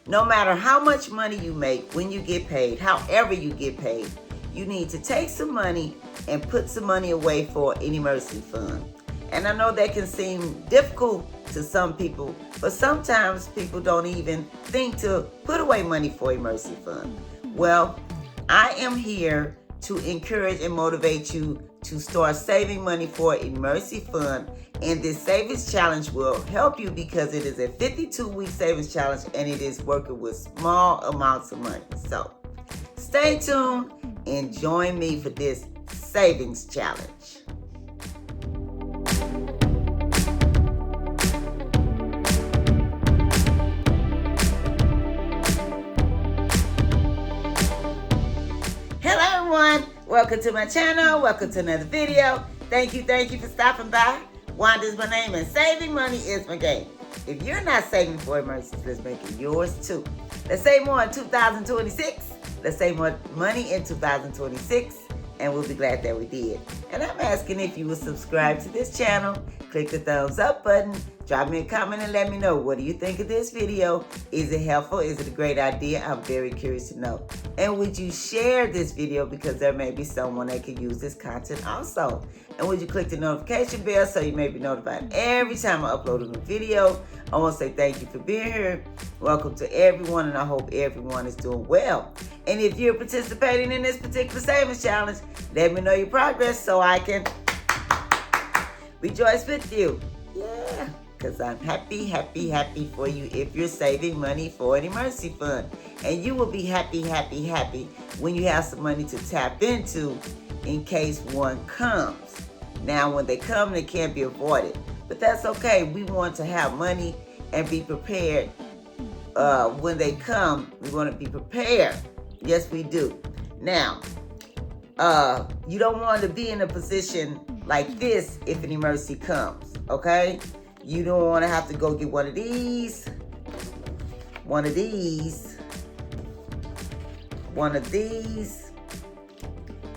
No matter how much money you make, when you get paid, however you get paid, you need to take some money and put some money away for an emergency fund. And I know that can seem difficult to some people, but sometimes people don't even think to put away money for emergency fund. Well, I am here to encourage and motivate you to start saving money for an emergency fund. And this savings challenge will help you because it is a 52-week savings challenge and it is working with small amounts of money. So stay tuned and join me for this savings challenge. Hello everyone, welcome to my channel, welcome to another video. Thank you for stopping by. Wanda's my name and saving money is my game. If you're not saving for emergencies, let's make it yours too. Let's save more in 2026. Let's save more money in 2026, and we'll be glad that we did. And I'm asking if you will subscribe to this channel, click the thumbs up button, drop me a comment and let me know, what do you think of this video? Is it helpful? Is it a great idea? I'm very curious to know. And would you share this video because there may be someone that could use this content also? And would you click the notification bell so you may be notified every time I upload a new video? I want to say thank you for being here. Welcome to everyone, and I hope everyone is doing well. And if you're participating in this particular savings challenge, let me know your progress so I can rejoice with you. Yeah, because I'm happy for you if you're saving money for an emergency fund. And you will be happy when you have some money to tap into in case one comes. Now, when they come, they can't be avoided. But that's okay. We want to have money and be prepared. When they come, we want to be prepared. Yes, we do. Now, you don't want to be in a position like this if an emergency comes, okay? You don't want to have to go get one of these,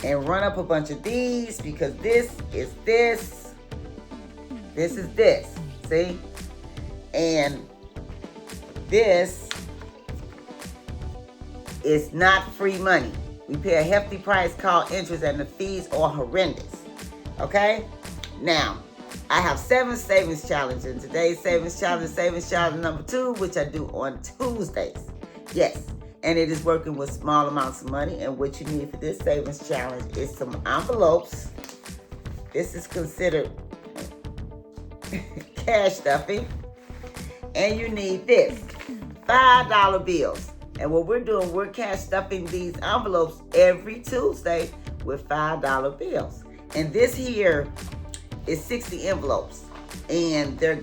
and run up a bunch of these, because this is this is this, see? And this is not free money. We pay a hefty price called interest, and the fees are horrendous, okay? Now, I have 7 savings challenges, and today's savings challenge number 2, which I do on Tuesdays. Yes. And it is working with small amounts of money. And what you need for this savings challenge is some envelopes. This is considered cash stuffing. And you need this, $5 bills. And what we're doing, we're cash stuffing these envelopes every Tuesday with $5 bills. And this here is 60 envelopes. And this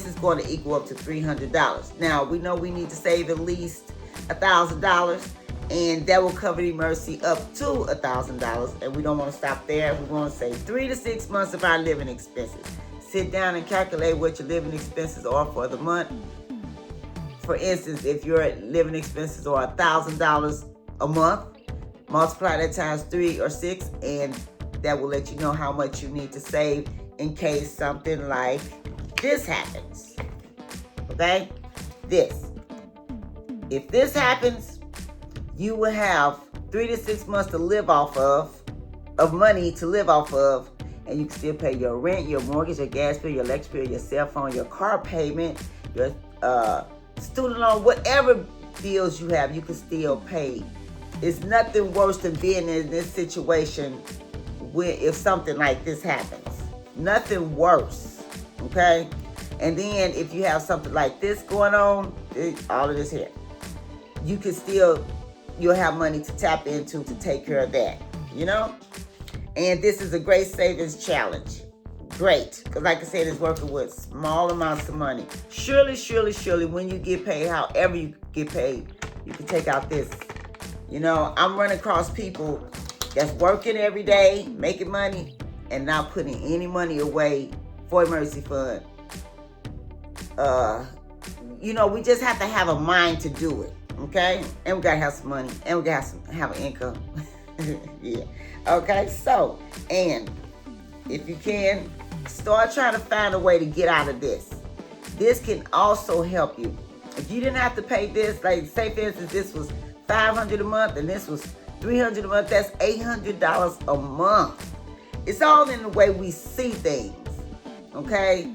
is going to equal up to $300. Now, we know we need to save at least $1,000, and that will cover the emergency up to $1,000. And we don't want to stop there. We want to save 3 to 6 months of our living expenses. Sit down and calculate what your living expenses are for the month. For instance, if your living expenses are $1,000 a month, multiply that times 3 or 6, and that will let you know how much you need to save in case something like this happens. Okay? If this happens, you will have 3 to 6 months to live off of money to live off of, and you can still pay your rent, your mortgage, your gas bill, your electric bill, your cell phone, your car payment, your student loan, whatever bills you have, you can still pay. It's nothing worse than being in this situation if something like this happens. Nothing worse, okay? And then if you have something like this going on, all of this here, you'll have money to tap into to take care of that, you know? And this is a great savings challenge. Great, because like I said, it's working with small amounts of money. Surely, when you get paid, however you get paid, you can take out this. You know, I'm running across people that's working every day, making money, and not putting any money away for emergency fund. You know, we just have to have a mind to do it, okay? And we gotta have some money, and we gotta have an income. Yeah, okay, so, and if you can, start trying to find a way to get out of this. This can also help you. If you didn't have to pay this, like say for instance, this was $500 a month and this was $300 a month, that's $800 a month. It's all in the way we see things, okay?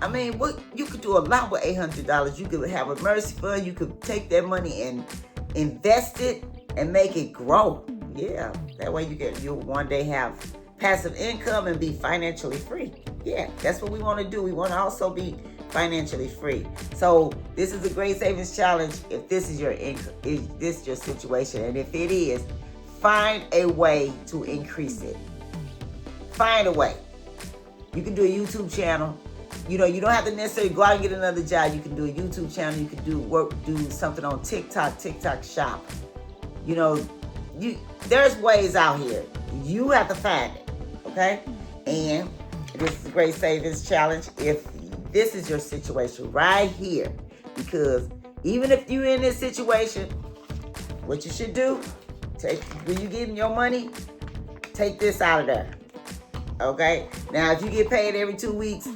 I mean, you could do a lot with $800. You could have a mercy fund. You could take that money and invest it and make it grow. Yeah, that way you'll one day have passive income and be financially free. Yeah, that's what we want to do. We want to also be financially free. So this is a great savings challenge. If this is your income, if this is your situation, and if it is, find a way to increase it. Find a way. You can do a YouTube channel. You know, you don't have to necessarily go out and get another job. You can do a YouTube channel. You can do something on TikTok Shop. You know, there's ways out here. You have to find it, okay? And this is a great savings challenge if this is your situation right here. Because even if you're in this situation, what you should do, when you getting your money, take this out of there, okay? Now, if you get paid every 2 weeks,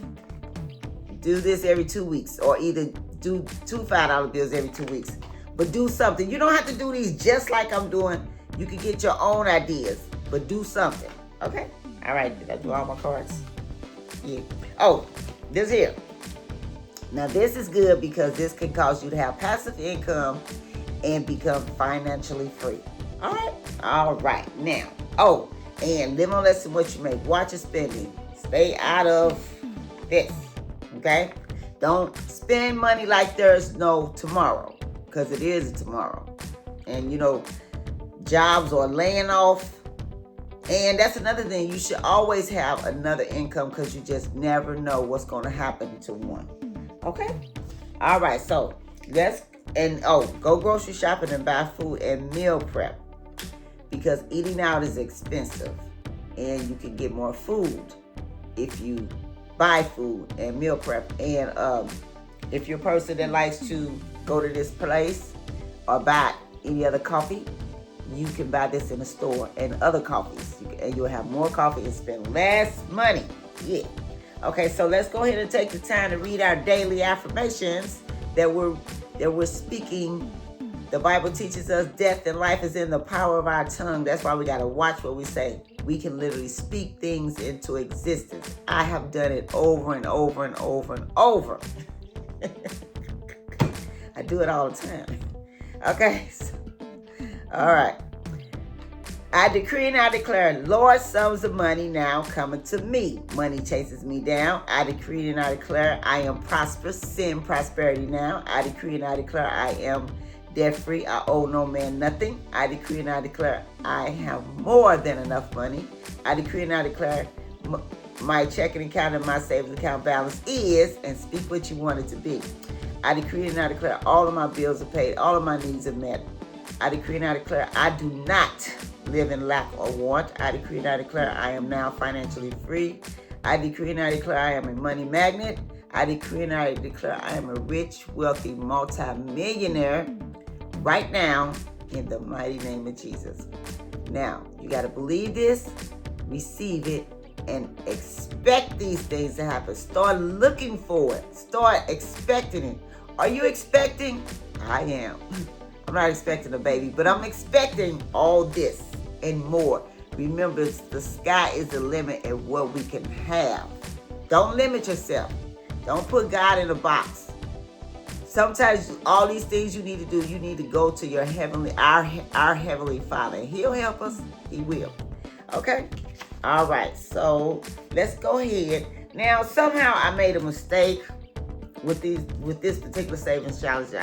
do this every 2 weeks, or either do two $5 bills every 2 weeks. But do something. You don't have to do these just like I'm doing. You can get your own ideas, but do something. Okay? All right. Did I do all my cards? Yeah. Oh, this here. Now, this is good because this can cause you to have passive income and become financially free. All right? All right. Now, and live on less than what you make. Watch your spending. Stay out of this. Okay? Don't spend money like there's no tomorrow, because it is a tomorrow. And, you know, jobs are laying off. And that's another thing. You should always have another income because you just never know what's going to happen to one. Okay? All right. So, go grocery shopping and buy food and meal prep, because eating out is expensive and you can get more food if you buy food and meal prep. And if you're a person that likes to go to this place or buy any other coffee, you can buy this in the store and other coffees, and you'll have more coffee and spend less money. Yeah. Okay, so let's go ahead and take the time to read our daily affirmations that we're speaking. The Bible teaches us death and life is in the power of our tongue. That's why we got to watch what we say. We can literally speak things into existence. I have done it over and over and over and over. I do it all the time. Okay. All right. I decree and I declare, Lord, sums of money now coming to me. Money chases me down. I decree and I declare I am prosperous. Send prosperity now. I decree and I declare I am debt-free. I owe no man nothing. I decree and I declare I have more than enough money. I decree and I declare my checking account and my savings account balance is, and speak what you want it to be. I decree and I declare all of my bills are paid. All of my needs are met. I decree and I declare I do not live in lack or want. I decree and I declare I am now financially free. I decree and I declare I am a money magnet. I decree and I declare I am a rich, wealthy, multi-millionaire right now in the mighty name of Jesus. Now, you got to believe this, receive it, and expect these things to happen. Start looking for it. Start expecting it. Are you expecting? I am. I'm not expecting a baby, but I'm expecting all this and more. Remember, the sky is the limit at what we can have. Don't limit yourself. Don't put God in a box. Sometimes all these things you need to do, you need to go to your our Heavenly Father. And He'll help us. He will. Okay? All right. So let's go ahead. Now, somehow I made a mistake with this particular savings challenge.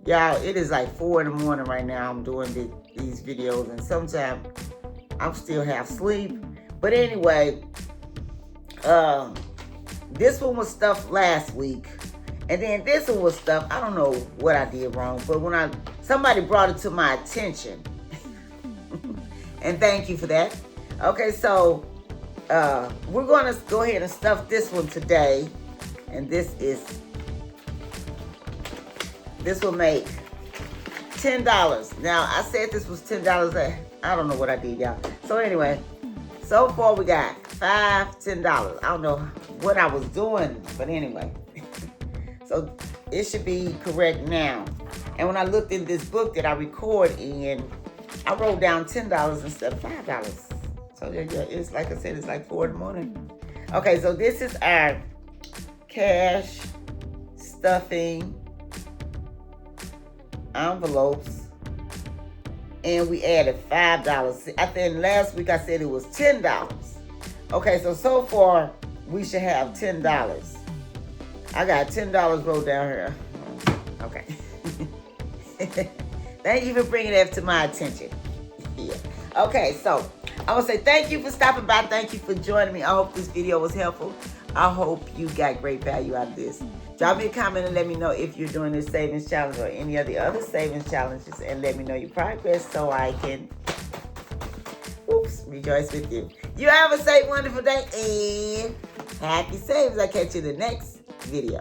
Y'all, it is like 4 a.m. right now. I'm doing these videos, and sometimes I'm still half asleep. But anyway, this one was stuff last week, and then this one was stuff, I don't know what I did wrong, but when somebody brought it to my attention, and thank you for that. Okay, so we're going to go ahead and stuff this one today, and this will make $10. Now, I said this was $10. I don't know what I did, y'all. So anyway, so far we got $5, $10. I don't know what I was doing, but anyway. So It should be correct now. And when I looked in this book that I record in, I wrote down $10 instead of $5. So yeah, it's like I said, it's like 4 in the morning. Okay, so this is our cash stuffing envelopes. And we added $5. I think last week I said it was $10. Okay, so far we should have $10. I got $10 wrote down here. Okay. Thank you for bringing that to my attention. Yeah. Okay, so I want to say thank you for stopping by. Thank you for joining me. I hope this video was helpful. I hope you got great value out of this. Drop me a comment and let me know if you're doing this savings challenge or any of the other savings challenges, and let me know your progress so I can rejoice with you. You have a safe, wonderful day and happy savings. I'll catch you in the next video.